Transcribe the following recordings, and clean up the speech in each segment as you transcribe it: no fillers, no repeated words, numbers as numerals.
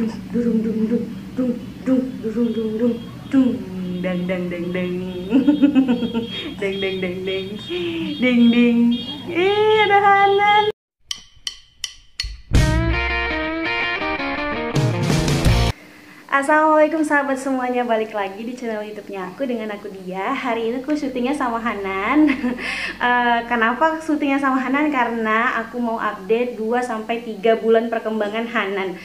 dung durung dung dung dung dung durung dung dung dung dang dang dang dang dang dang dang dang ding ding. Ada Hanan. Assalamualaikum sahabat semuanya, balik lagi di channel YouTube-nya aku dengan aku Dia. Hari ini aku syutingnya sama Hanan. Kenapa syutingnya sama Hanan? Karena aku mau update 2-3 bulan perkembangan Hanan.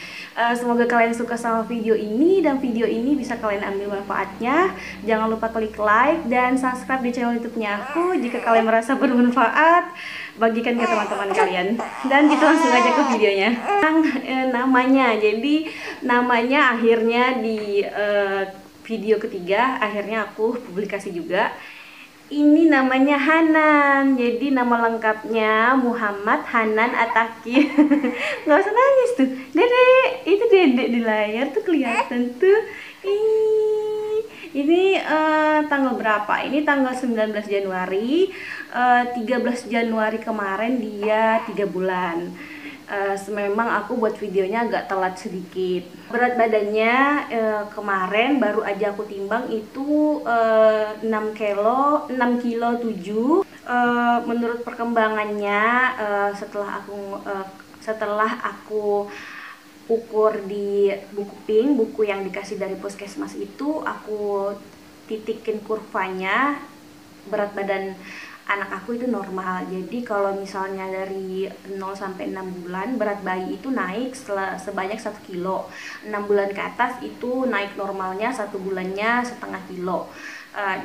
Semoga kalian suka sama video ini dan video ini bisa kalian ambil manfaatnya. Jangan lupa klik like dan subscribe di channel YouTube-nya aku jika kalian merasa bermanfaat. Bagikan ke teman-teman kalian. Dan kita langsung aja ke videonya. Namanya, jadi namanya akhirnya di video ketiga akhirnya aku publikasi juga. Ini namanya Hanan, jadi nama lengkapnya Muhammad Hanan Ataki. Nggak usah nangis tuh, dedek, itu dedek di layar tuh kelihatan tuh. Ini tanggal berapa? Ini tanggal 19 Januari. 13 Januari kemarin dia 3 bulan. Memang aku buat videonya agak telat sedikit. Berat badannya kemarin baru aja aku timbang itu 6 kilo 7. Menurut perkembangannya setelah aku ukur di buku pink, buku yang dikasih dari puskesmas itu, aku titikin kurvanya berat badan anak aku itu normal. Jadi kalau misalnya dari 0 sampai 6 bulan berat bayi itu naik sebanyak 1 kilo. 6 bulan ke atas itu naik normalnya 1 bulannya setengah kilo.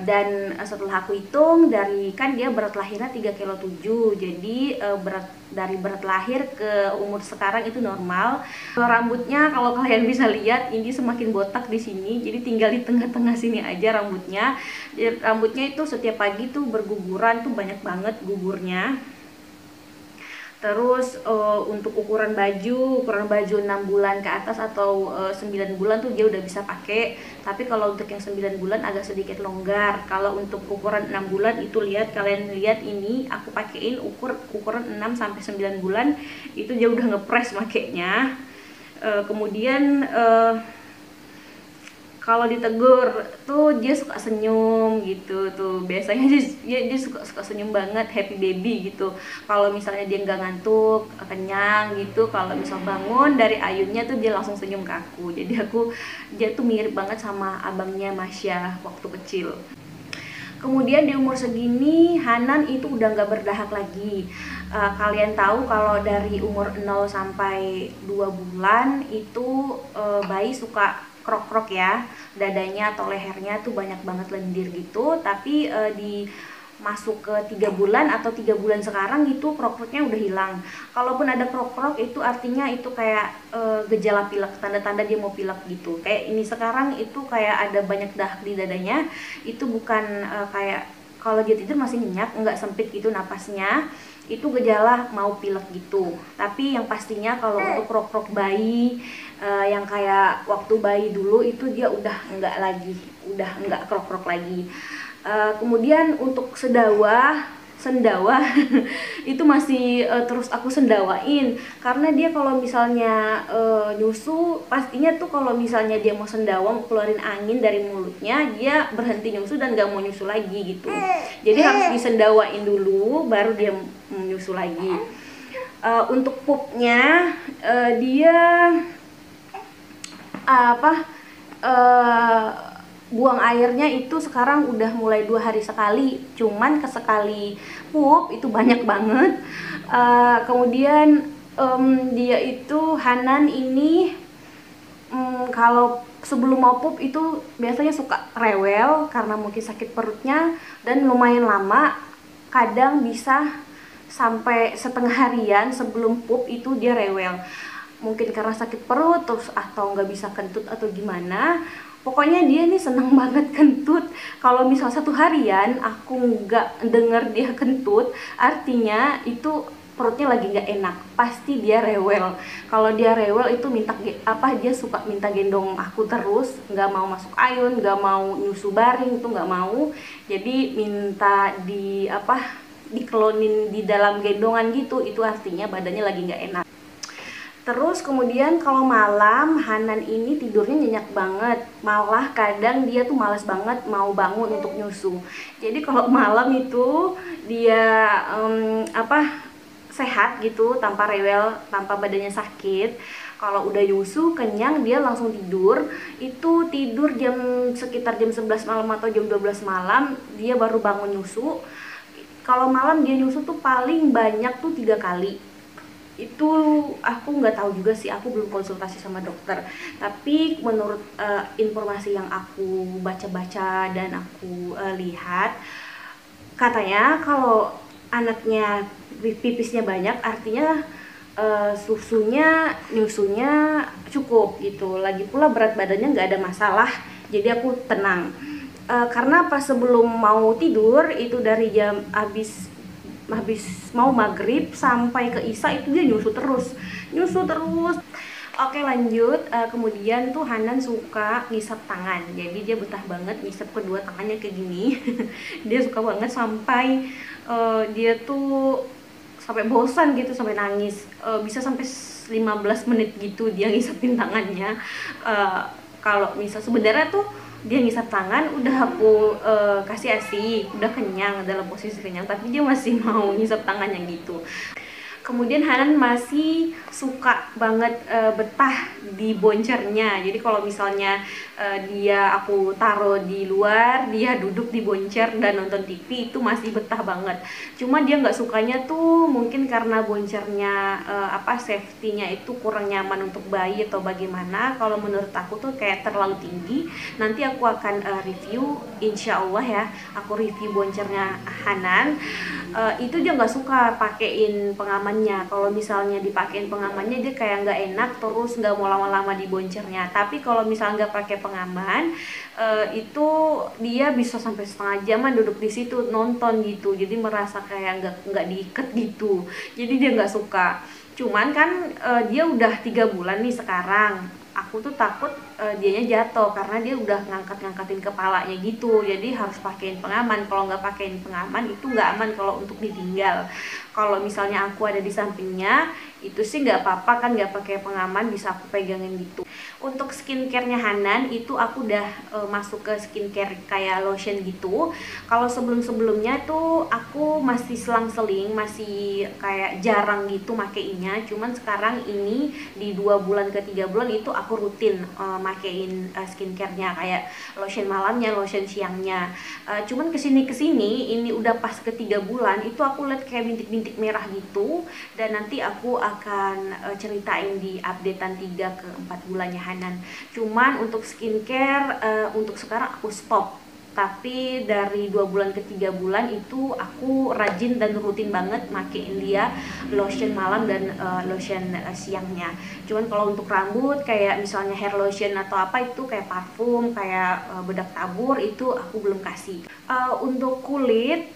Dan setelah aku hitung dari, kan dia berat lahirnya 3 kilo 7. Jadi dari berat lahir ke umur sekarang itu normal. Rambutnya kalau kalian bisa lihat ini semakin botak di sini. Jadi tinggal di tengah-tengah sini aja rambutnya. Rambutnya itu setiap pagi tuh berguguran tuh, banyak banget gugurnya. Terus untuk ukuran baju 6 bulan ke atas atau 9 bulan tuh dia udah bisa pakai. Tapi kalau untuk yang 9 bulan agak sedikit longgar. Kalau untuk ukuran 6 bulan itu kalian lihat ini aku pakein ukuran 6 sampai 9 bulan itu dia udah ngepres makainya. Kemudian kalau ditegur tuh dia suka senyum gitu tuh, biasanya dia suka senyum banget, happy baby gitu. Kalau misalnya dia nggak ngantuk, kenyang gitu, kalau misal bangun dari ayunnya tuh dia langsung senyum ke aku. Jadi dia tuh mirip banget sama abangnya Masya waktu kecil. Kemudian di umur segini Hanan itu udah nggak berdahak lagi. Kalian tahu kalau dari umur 0 sampai 2 bulan itu bayi suka krok-krok ya, dadanya atau lehernya tuh banyak banget lendir gitu. Tapi di masuk ke 3 bulan atau 3 bulan sekarang itu krok-kroknya udah hilang. Kalaupun ada krok-krok itu artinya itu kayak gejala pilek, tanda-tanda dia mau pilek gitu. Kayak ini sekarang itu kayak ada banyak dahak di dadanya. Itu bukan kayak kalau dia tidur masih nyenyak, nggak sempit gitu napasnya, itu gejala mau pilek gitu. Tapi yang pastinya kalau untuk krok-krok bayi yang kayak waktu bayi dulu itu dia udah nggak krok-krok lagi. Kemudian untuk sendawa itu masih terus aku sendawain, karena dia kalau misalnya nyusu pastinya tuh kalau misalnya dia mau sendawa, mau keluarin angin dari mulutnya, dia berhenti nyusu dan gak mau nyusu lagi gitu. Jadi harus disendawain dulu baru dia nyusu lagi. Untuk pupnya dia buang airnya itu sekarang udah mulai 2 hari sekali, cuman kesekali pup itu banyak banget. Kemudian dia itu Hanan ini kalau sebelum mau pup itu biasanya suka rewel karena mungkin sakit perutnya, dan lumayan lama, kadang bisa sampai setengah harian sebelum pup itu dia rewel. Mungkin karena sakit perut terus atau nggak bisa kentut atau gimana. Pokoknya dia nih seneng banget kentut. Kalau misal 1 harian aku nggak denger dia kentut, artinya itu perutnya lagi nggak enak, pasti dia rewel. Kalau dia rewel itu dia suka minta gendong aku terus, nggak mau masuk ayun, nggak mau nyusu baring, itu nggak mau. Jadi minta dikelonin di dalam gendongan gitu, itu artinya badannya lagi nggak enak. Terus kemudian kalau malam Hanan ini tidurnya nyenyak banget, malah kadang dia tuh malas banget mau bangun untuk nyusu. Jadi kalau malam itu dia sehat gitu, tanpa rewel, tanpa badannya sakit. Kalau udah nyusu kenyang dia langsung tidur. Itu tidur sekitar jam 11 malam atau jam 12 malam dia baru bangun nyusu. Kalau malam dia nyusu tuh paling banyak tuh 3 kali. Itu aku nggak tahu juga sih, aku belum konsultasi sama dokter, tapi menurut informasi yang aku baca-baca dan aku lihat, katanya kalau anaknya pipisnya banyak artinya nyusunya cukup gitu, lagi pula berat badannya nggak ada masalah, jadi aku tenang. Karena pas sebelum mau tidur itu dari jam habis mau maghrib sampai ke isya itu dia nyusu terus. Oke lanjut, kemudian tuh Hanan suka ngisap tangan, jadi dia betah banget ngisap kedua tangannya kayak gini. Dia suka banget sampai dia tuh sampai bosan gitu, sampai nangis, bisa sampai 15 menit gitu dia ngisapin tangannya. Kalau misal sebenarnya tuh dia ngisap tangan udah aku kasih ASI, udah kenyang, dalam posisi kenyang, tapi dia masih mau ngisap tangannya gitu. Kemudian Hanan masih suka banget betah di boncernya. Jadi kalau misalnya aku taruh di luar, dia duduk di boncer dan nonton TV, itu masih betah banget. Cuma dia nggak sukanya tuh mungkin karena boncernya safety-nya itu kurang nyaman untuk bayi atau bagaimana. Kalau menurut aku tuh kayak terlalu tinggi. Nanti aku akan review, insya Allah ya, aku review boncernya Hanan. Itu dia nggak suka pakein pengamannya. Kalau misalnya dipakein pengamannya dia kayak nggak enak, terus nggak mau lama-lama di boncernya. Tapi kalau misalnya nggak pakai pengaman, itu dia bisa sampai setengah jaman duduk di situ nonton gitu. Jadi merasa kayak nggak diikat gitu. Jadi dia nggak suka. Cuman kan dia udah 3 bulan nih sekarang. Aku tuh takut dianya jatuh karena dia udah ngangkatin kepalanya gitu, jadi harus pakein pengaman. Kalau nggak pakein pengaman itu nggak aman kalau untuk ditinggal. Kalau misalnya aku ada di sampingnya itu sih nggak apa-apa kan, nggak pakai pengaman bisa aku pegangin gitu. Untuk skincare-nya Hanan itu aku udah masuk ke skincare kayak lotion gitu. Kalau sebelum-sebelumnya tuh aku masih selang-seling, masih kayak jarang gitu makainya. Cuman sekarang ini di 2 bulan ke 3 bulan itu aku rutin makein skincare-nya, kayak lotion malamnya, lotion siangnya. Cuman kesini ini udah pas ke 3 bulan itu aku lihat kayak bintik-bintik merah gitu, dan nanti aku akan ceritain di updatean 3 ke 4 bulannya Hanan. Cuman untuk skincare untuk sekarang aku stop, tapi dari 2 bulan ke 3 bulan itu aku rajin dan rutin banget makein dia lotion malam dan lotion siangnya. Cuman kalau untuk rambut kayak misalnya hair lotion atau apa itu kayak parfum, kayak bedak tabur itu aku belum kasih. Untuk kulit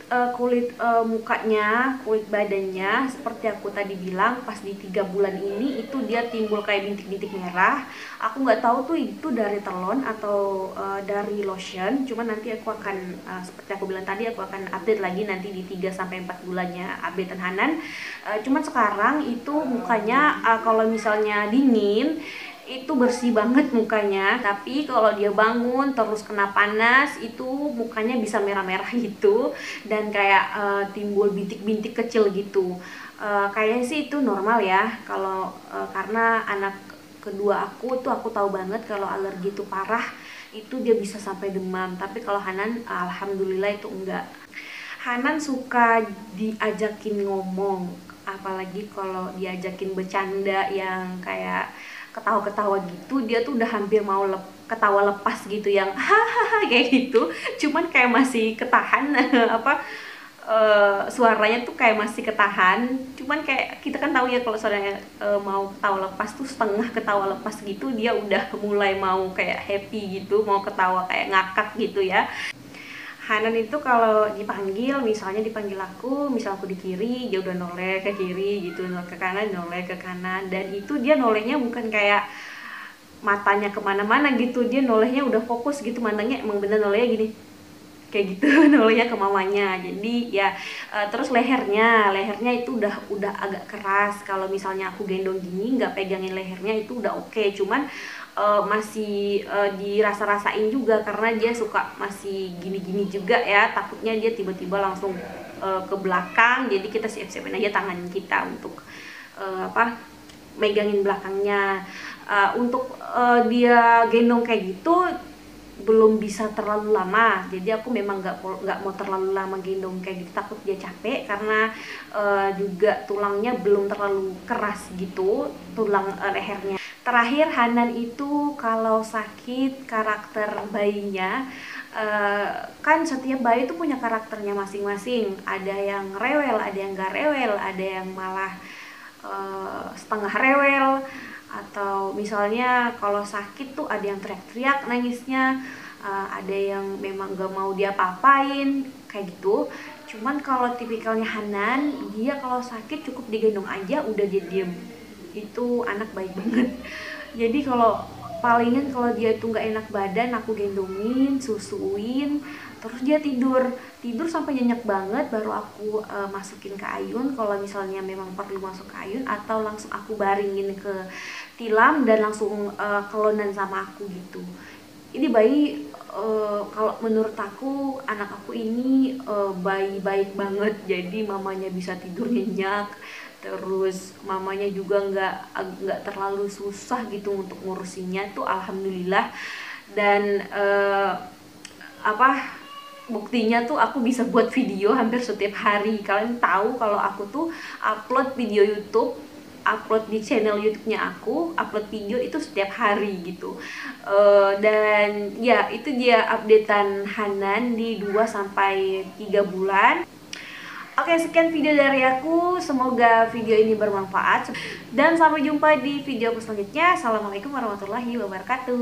mukanya, kulit badannya seperti aku tadi bilang, pas di 3 bulan ini itu dia timbul kayak bintik-bintik merah. Aku nggak tahu tuh itu dari telon atau dari lotion. Cuman nanti aku akan seperti aku bilang tadi, aku akan update lagi nanti di 3-4 bulannya updatean Hanan. Cuman sekarang itu mukanya kalau misalnya dingin itu bersih banget mukanya, tapi kalau dia bangun terus kena panas itu mukanya bisa merah-merah gitu, dan kayak timbul bintik-bintik kecil gitu. Kayaknya sih itu normal ya, kalau karena anak kedua aku tahu banget kalau alergi itu parah, itu dia bisa sampai demam. Tapi kalau Hanan alhamdulillah itu enggak. Hanan suka diajakin ngomong, apalagi kalau diajakin bercanda yang kayak ketawa-ketawa gitu, dia tuh udah hampir mau ketawa lepas gitu, yang hahaha kayak gitu. Cuman kayak masih ketahan suaranya tuh kayak masih ketahan. Cuman kayak kita kan tahu ya kalau suaranya mau ketawa lepas tuh setengah ketawa lepas gitu, dia udah mulai mau kayak happy gitu, mau ketawa kayak ngakak gitu ya. Hanan itu kalau dipanggil, misalnya dipanggil aku, misal aku di kiri, dia udah noleh ke kiri gitu, noleh ke kanan, noleh ke kanan. Dan itu dia nolehnya bukan kayak matanya kemana-mana gitu, dia nolehnya udah fokus gitu, matanya emang bener nolehnya gini, kayak gitu nolnya ke mamanya. Jadi ya terus lehernya itu udah agak keras. Kalau misalnya aku gendong gini nggak pegangin lehernya itu udah oke, cuman masih dirasa-rasain juga karena dia suka masih gini-gini juga ya, takutnya dia tiba-tiba langsung ke belakang. Jadi kita siap-siapin aja tangan kita untuk megangin belakangnya. Untuk dia gendong kayak gitu belum bisa terlalu lama, jadi aku memang nggak mau terlalu lama gendong kayak gitu, takut dia capek karena juga tulangnya belum terlalu keras gitu, tulang lehernya. Terakhir Hanan itu kalau sakit karakter bayinya, kan setiap bayi itu punya karakternya masing-masing, ada yang rewel, ada yang nggak rewel, ada yang malah setengah rewel, atau misalnya kalau sakit tuh ada yang teriak-teriak nangisnya, ada yang memang gak mau dia apa-apain kayak gitu. Cuman kalau tipikalnya Hanan, dia kalau sakit cukup digendong aja udah dia diem, itu anak baik banget. Jadi kalau palingan kalau dia itu nggak enak badan, aku gendongin, susuin, terus dia tidur sampai nyenyak banget, baru aku masukin ke ayun kalau misalnya memang perlu masuk ke ayun, atau langsung aku baringin ke tilam dan langsung kelonan sama aku gitu. Ini bayi kalau menurut aku, anak aku ini bayi baik banget. Jadi mamanya bisa tidur nyenyak, terus mamanya juga nggak terlalu susah gitu untuk ngurusinnya tuh, alhamdulillah. Dan buktinya tuh aku bisa buat video hampir setiap hari. Kalian tahu kalau aku tuh upload video YouTube, upload di channel YouTube-nya aku, upload video itu setiap hari gitu. Dan ya itu dia updatean Hanan di 2-3 bulan. Oke, sekian video dari aku, semoga video ini bermanfaat dan sampai jumpa di video selanjutnya. Assalamualaikum warahmatullahi wabarakatuh.